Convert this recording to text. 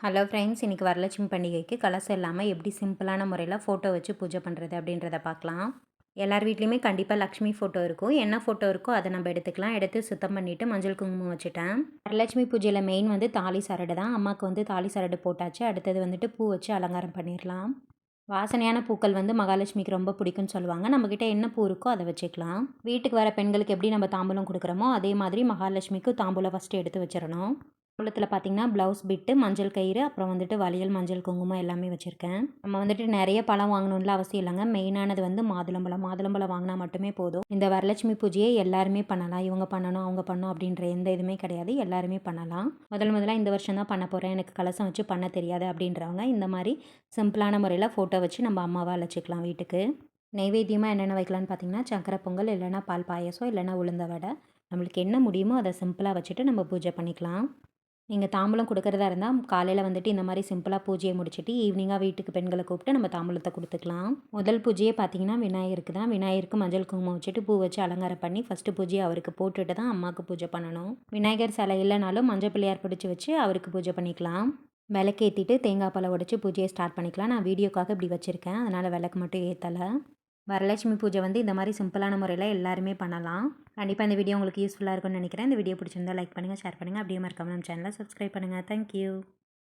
Hello friends, இன்றைக்கி வரலட்சுமி பண்டிகைக்கு கலசம் இல்லாமல் எப்படி சிம்பிளான முறையில் ஃபோட்டோ வச்சு பூஜை பண்ணுறது அப்படின்றத பார்க்கலாம். எல்லார் வீட்லேயுமே கண்டிப்பாக லக்ஷ்மி ஃபோட்டோ இருக்கும். என்ன ஃபோட்டோ இருக்கோ அதை நம்ம எடுத்துக்கலாம். எடுத்து சுத்தம் பண்ணிவிட்டு மஞ்சள் குங்குமம் வச்சுட்டேன். வரலட்சுமி பூஜையில் மெயின் வந்து தாலி சரடு தான். அம்மாவுக்கு வந்து தாலி சரடு போட்டாச்சு. அடுத்தது வந்துட்டு பூ வச்சு அலங்காரம் பண்ணிடலாம். வாசனையான பூக்கள் வந்து மகாலட்சுமிக்கு ரொம்ப பிடிக்கும்னு சொல்லுவாங்க. நம்மக்கிட்ட என்ன பூ இருக்கோ அதை வச்சுக்கலாம். வீட்டுக்கு வர பெண்களுக்கு எப்படி நம்ம தாம்பூலம் கொடுக்குறோமோ அதே மாதிரி மகாலட்சுமிக்கு தாம்பூலம் ஃபஸ்ட்டு எடுத்து வச்சிடணும். தாம்பூலத்தில் பார்த்திங்கன்னா ப்ளவுஸ் பிட்டு, மஞ்சள் கயிறு, அப்புறம் வந்துட்டு வளையல், மஞ்சள் குங்குமம் எல்லாமே வச்சுருக்கேன். நம்ம வந்துட்டு நிறைய பழம் வாங்கணும்ல அவசியம் இல்லைங்க. மெயினானது வந்து மாதுளம்பழம். மாதுளம்பழம் வாங்கினா மட்டுமே போதும். இந்த வரலட்சுமி பூஜையை எல்லாருமே பண்ணலாம். இவங்க பண்ணணும், அவங்க பண்ணணும் அப்படின்ற எந்த இதுவுமே கிடையாது. எல்லாருமே பண்ணலாம். முதல்ல இந்த வருஷம் தான் பண்ண போகிறேன், எனக்கு கலசம் வச்சு பண்ண தெரியாது அப்படின்றவங்க இந்த மாதிரி சிம்பிளான முறையில் ஃபோட்டோ வச்சு நம்ம அம்மாவை அழைச்சிக்கலாம் வீட்டுக்கு. நெய்வேத்தியமாக என்னென்ன வைக்கலான்னு பார்த்தீங்கன்னா, சக்கரை பொங்கல், இல்லைனா பால் பாயசம், இல்லைனா உளுந்த வடை. நம்மளுக்கு என்ன முடியுமோ அதை சிம்பிளாக வச்சுட்டு நம்ம பூஜை பண்ணிக்கலாம். நீங்கள் தாம்பூலம் கொடுக்குறதா இருந்தால் காலையில் வந்துட்டு இந்த மாதிரி சிம்பிளாக பூஜையை முடிச்சுட்டு ஈவினிங்காக வீட்டுக்கு பெண்களை கூப்பிட்டு நம்ம தாம்பூலத்தை கொடுத்துக்கலாம். முதல் பூஜையே பார்த்தீங்கன்னா விநாயகருக்கு தான். விநாயகருக்கு மஞ்சள் குங்குமம் வச்சுட்டு பூ வச்சு அலங்காரம் பண்ணி ஃபஸ்ட்டு பூஜையை அவருக்கு போட்டுட்டு தான் அம்மாவுக்கு பூஜை பண்ணணும். விநாயகர் சிலை இல்லைனாலும் மஞ்சள் பிள்ளையார் பிடிச்சி வச்சு அவருக்கு பூஜை பண்ணிக்கலாம். விளக்கேற்றிட்டு தேங்காய் பழம் உடைச்சி பூஜையை ஸ்டார்ட் பண்ணிக்கலாம். நான் வீடியோக்காக இப்படி வச்சுருக்கேன், அதனால் விளக்கு மட்டும் ஏற்றலை. வரலட்சுமி பூஜை வந்து இந்த மாதிரி சிம்பிளான முறையில் எல்லாருமே பண்ணலாம். கண்டிப்பாக இந்த வீடியோ உங்களுக்கு யூஸ்ஃபுல்லாக இருக்கும்னு நினைக்கிறேன். இந்த வீடியோ பிடிச்சிருந்தா லைக் பண்ணுங்கள், ஷேர் பண்ணுங்கள். அப்படியே மறக்காம நம்ம சேனலை சப்ஸ்கிரைப் பண்ணுங்கள். தேங்க்யூ.